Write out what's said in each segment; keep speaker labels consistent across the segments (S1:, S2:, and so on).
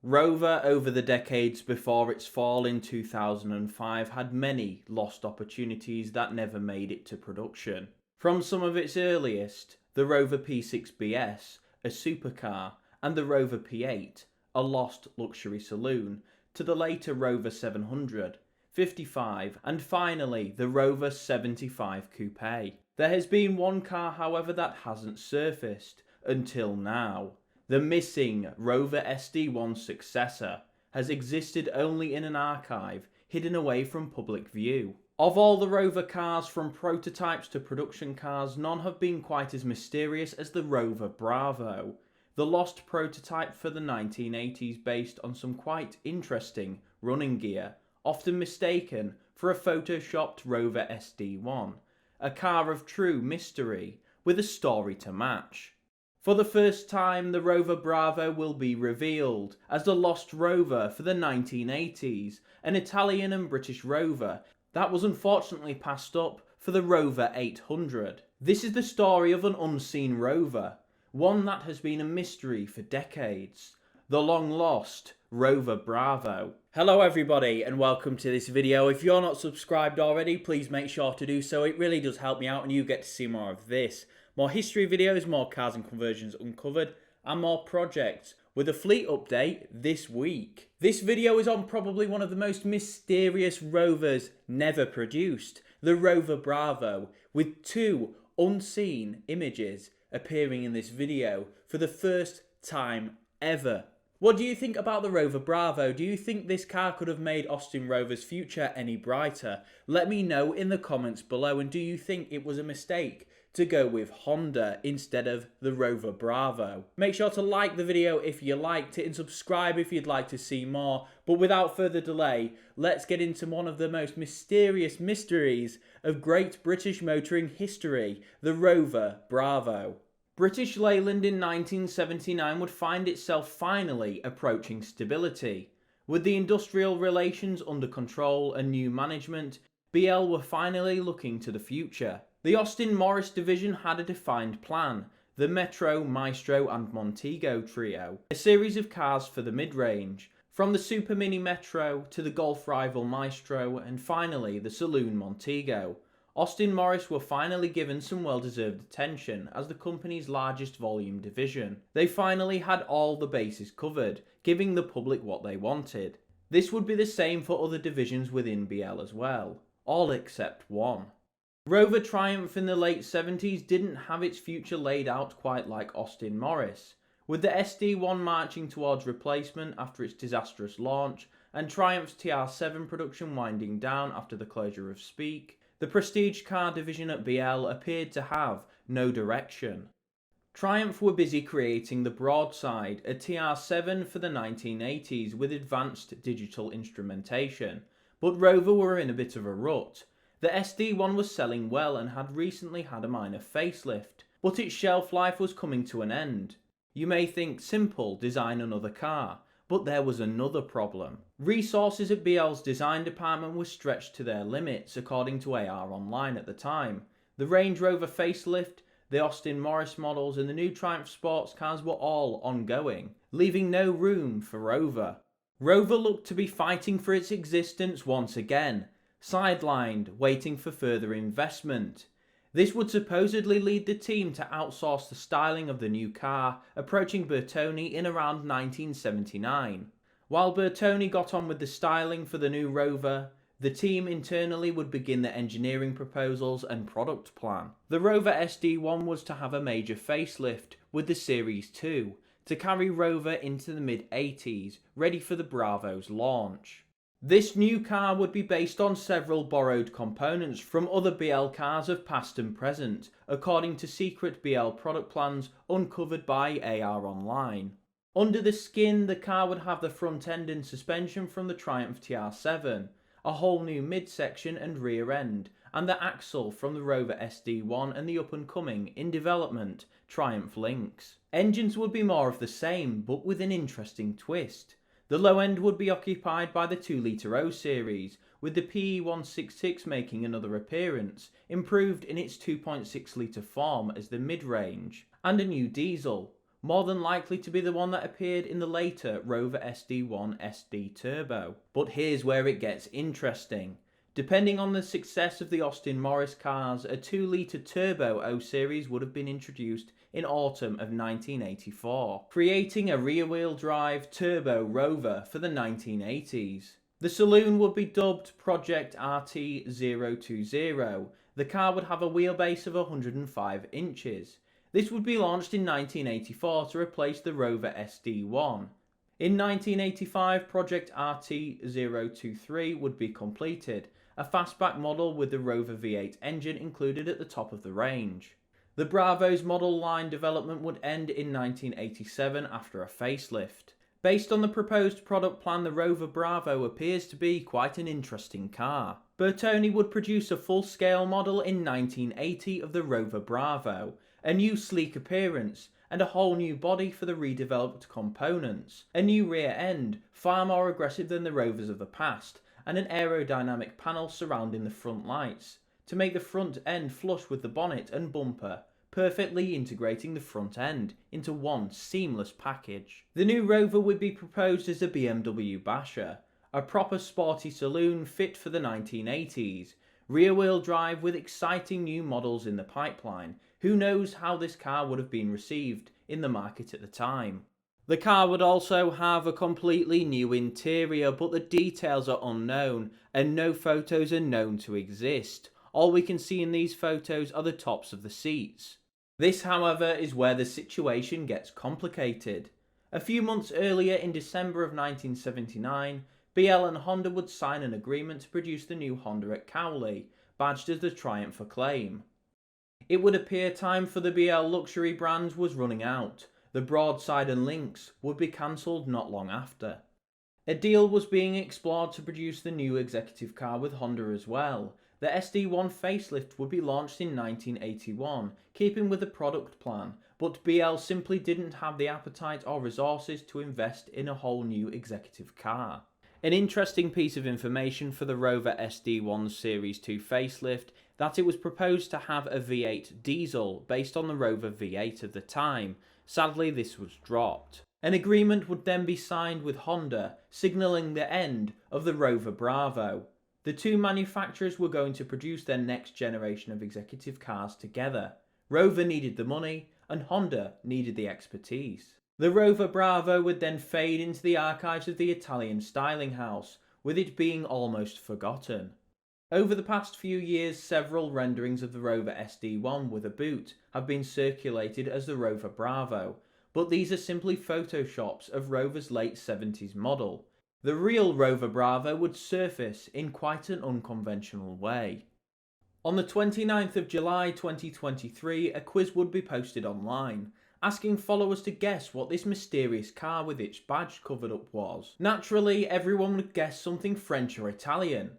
S1: Rover, over the decades before its fall in 2005, had many lost opportunities that never made it to production. From some of its earliest, the Rover P6BS, a supercar, and the Rover P8, a lost luxury saloon, to the later Rover 700, 55, and finally the Rover 75 Coupe. There has been one car, however, that hasn't surfaced until now. The missing Rover SD1 successor has existed only in an archive, hidden away from public view. Of all the Rover cars, from prototypes to production cars, none have been quite as mysterious as the Rover Bravo, the lost prototype for the 1980s based on some quite interesting running gear, often mistaken for a photoshopped Rover SD1, a car of true mystery with a story to match. For the first time, the Rover Bravo will be revealed as the lost Rover for the 1980s, an Italian and British Rover that was unfortunately passed up for the Rover 800. This is the story of an unseen Rover, one that has been a mystery for decades. The long lost Rover Bravo. Hello everybody and welcome to this video. If you're not subscribed already, please make sure to do so. It really does help me out and you get to see more of this. More history videos, more cars and conversions uncovered, and more projects, with a fleet update this week. This video is on probably one of the most mysterious Rovers never produced, the Rover Bravo, with two unseen images appearing in this video for the first time ever. What do you think about the Rover Bravo? Do you think this car could have made Austin Rover's future any brighter? Let me know in the comments below, and do you think it was a mistake to go with Honda instead of the Rover Bravo? Make sure to like the video if you liked it and subscribe if you'd like to see more. But without further delay, let's get into one of the most mysterious mysteries of Great British motoring history, the Rover Bravo. British Leyland in 1979 would find itself finally approaching stability. With the industrial relations under control and new management, BL were finally looking to the future. The Austin Morris division had a defined plan, the Metro, Maestro and Montego trio, a series of cars for the mid-range, from the Super Mini Metro to the Golf rival Maestro and finally the Saloon Montego. Austin Morris were finally given some well-deserved attention as the company's largest volume division. They finally had all the bases covered, giving the public what they wanted. This would be the same for other divisions within BL as well, all except one. Rover Triumph in the late 70s didn't have its future laid out quite like Austin Morris, with the SD1 marching towards replacement after its disastrous launch and Triumph's TR7 production winding down after the closure of Speak. The prestige car division at BL appeared to have no direction. Triumph were busy creating the Broadside, a TR7 for the 1980s with advanced digital instrumentation, but Rover were in a bit of a rut. The SD1 was selling well and had recently had a minor facelift, but its shelf life was coming to an end. You may think simple, design another car, but there was another problem. Resources at BL's design department were stretched to their limits, according to AR Online at the time. The Range Rover facelift, the Austin Morris models and the new Triumph sports cars were all ongoing, leaving no room for Rover. Rover looked to be fighting for its existence once again, sidelined, waiting for further investment. This would supposedly lead the team to outsource the styling of the new car, approaching Bertone in around 1979. While Bertone got on with the styling for the new Rover, the team internally would begin the engineering proposals and product plan. The Rover SD1 was to have a major facelift with the Series 2, to carry Rover into the mid-80s, ready for the Bravo's launch. This new car would be based on several borrowed components from other BL cars of past and present, according to secret BL product plans uncovered by AR Online. Under the skin, the car would have the front end and suspension from the Triumph TR7, a whole new midsection and rear end, and the axle from the Rover SD1 and the up-and-coming, in development, Triumph Lynx. Engines would be more of the same, but with an interesting twist. The low end would be occupied by the 2-litre O series, with the PE166 making another appearance, improved in its 2.6-litre form as the mid-range, and a new diesel, more than likely to be the one that appeared in the later Rover SD1 SD Turbo. But here's where it gets interesting. Depending on the success of the Austin Morris cars, a 2-litre turbo O series would have been introduced in autumn of 1984, creating a rear-wheel drive turbo Rover for the 1980s. The saloon would be dubbed Project RT020. The car would have a wheelbase of 105 inches. This would be launched in 1984 to replace the Rover SD1. In 1985, Project RT023 would be completed, a fastback model with the Rover V8 engine included at the top of the range. The Bravo's model line development would end in 1987 after a facelift. Based on the proposed product plan, the Rover Bravo appears to be quite an interesting car. Bertone would produce a full-scale model in 1980 of the Rover Bravo, a new sleek appearance, and a whole new body for the redeveloped components, a new rear end, far more aggressive than the Rovers of the past, and an aerodynamic panel surrounding the front lights, to make the front end flush with the bonnet and bumper, perfectly integrating the front end into one seamless package. The new Rover would be proposed as a BMW basher, a proper sporty saloon fit for the 1980s, rear-wheel drive with exciting new models in the pipeline. Who knows how this car would have been received in the market at the time. The car would also have a completely new interior, but the details are unknown and no photos are known to exist. All we can see in these photos are the tops of the seats. This, however, is where the situation gets complicated. A few months earlier, in December of 1979, BL and Honda would sign an agreement to produce the new Honda at Cowley, badged as the Triumph Acclaim. It would appear time for the BL luxury brands was running out. The Broadside and Lynx would be cancelled not long after. A deal was being explored to produce the new executive car with Honda as well. The SD1 facelift would be launched in 1981, keeping with the product plan, but BL simply didn't have the appetite or resources to invest in a whole new executive car. An interesting piece of information for the Rover SD1 Series 2 facelift, that it was proposed to have a V8 diesel based on the Rover V8 of the time. Sadly, this was dropped. An agreement would then be signed with Honda, signalling the end of the Rover Bravo. The two manufacturers were going to produce their next generation of executive cars together. Rover needed the money, and Honda needed the expertise. The Rover Bravo would then fade into the archives of the Italian styling house, with it being almost forgotten. Over the past few years, several renderings of the Rover SD1 with a boot have been circulated as the Rover Bravo, but these are simply photoshops of Rover's late 70s model. The real Rover Bravo would surface in quite an unconventional way. On the 29th of July 2023, a quiz would be posted online, asking followers to guess what this mysterious car with its badge covered up was. Naturally, everyone would guess something French or Italian.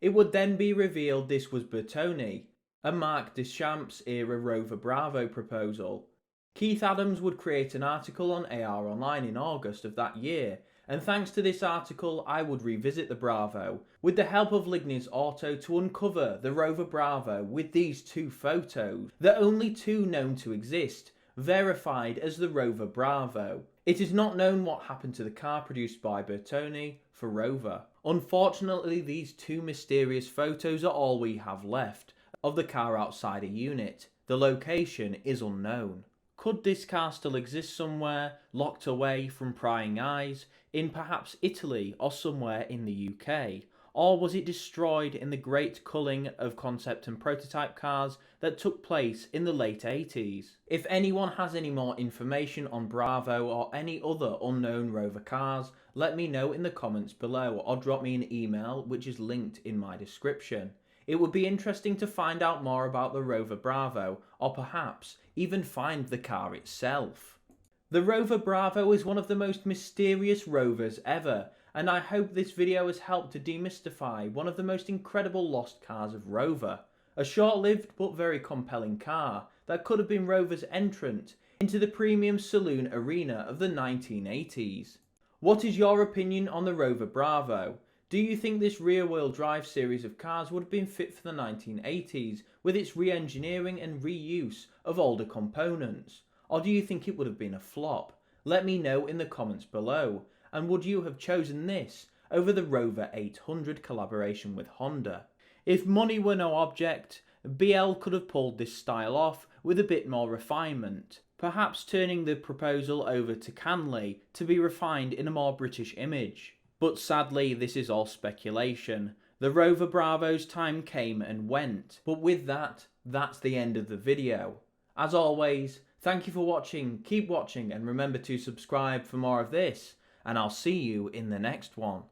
S1: It would then be revealed this was Bertone, a Marc Deschamps era Rover Bravo proposal. Keith Adams would create an article on AR Online in August of that year, and thanks to this article I would revisit the Bravo, with the help of Lineage Auto, to uncover the Rover Bravo with these two photos, the only two known to exist, verified as the Rover Bravo. It is not known what happened to the car produced by Bertone for Rover. Unfortunately, these two mysterious photos are all we have left of the car outside a unit. The location is unknown. Could this car still exist somewhere, locked away from prying eyes, in perhaps Italy or somewhere in the UK? Or was it destroyed in the great culling of concept and prototype cars that took place in the late 80s? If anyone has any more information on Bravo or any other unknown Rover cars, let me know in the comments below or drop me an email which is linked in my description. It would be interesting to find out more about the Rover Bravo, or perhaps even find the car itself. The Rover Bravo is one of the most mysterious Rovers ever, and I hope this video has helped to demystify one of the most incredible lost cars of Rover. A short-lived but very compelling car that could have been Rover's entrant into the premium saloon arena of the 1980s. What is your opinion on the Rover Bravo? Do you think this rear-wheel drive series of cars would have been fit for the 1980s with its re-engineering and reuse of older components? Or do you think it would have been a flop? Let me know in the comments below. And would you have chosen this over the Rover 800 collaboration with Honda? If money were no object, BL could have pulled this style off with a bit more refinement, perhaps turning the proposal over to Canley to be refined in a more British image. But sadly, this is all speculation. The Rover Bravo's time came and went. But with that, that's the end of the video. As always, thank you for watching, keep watching, and remember to subscribe for more of this, and I'll see you in the next one.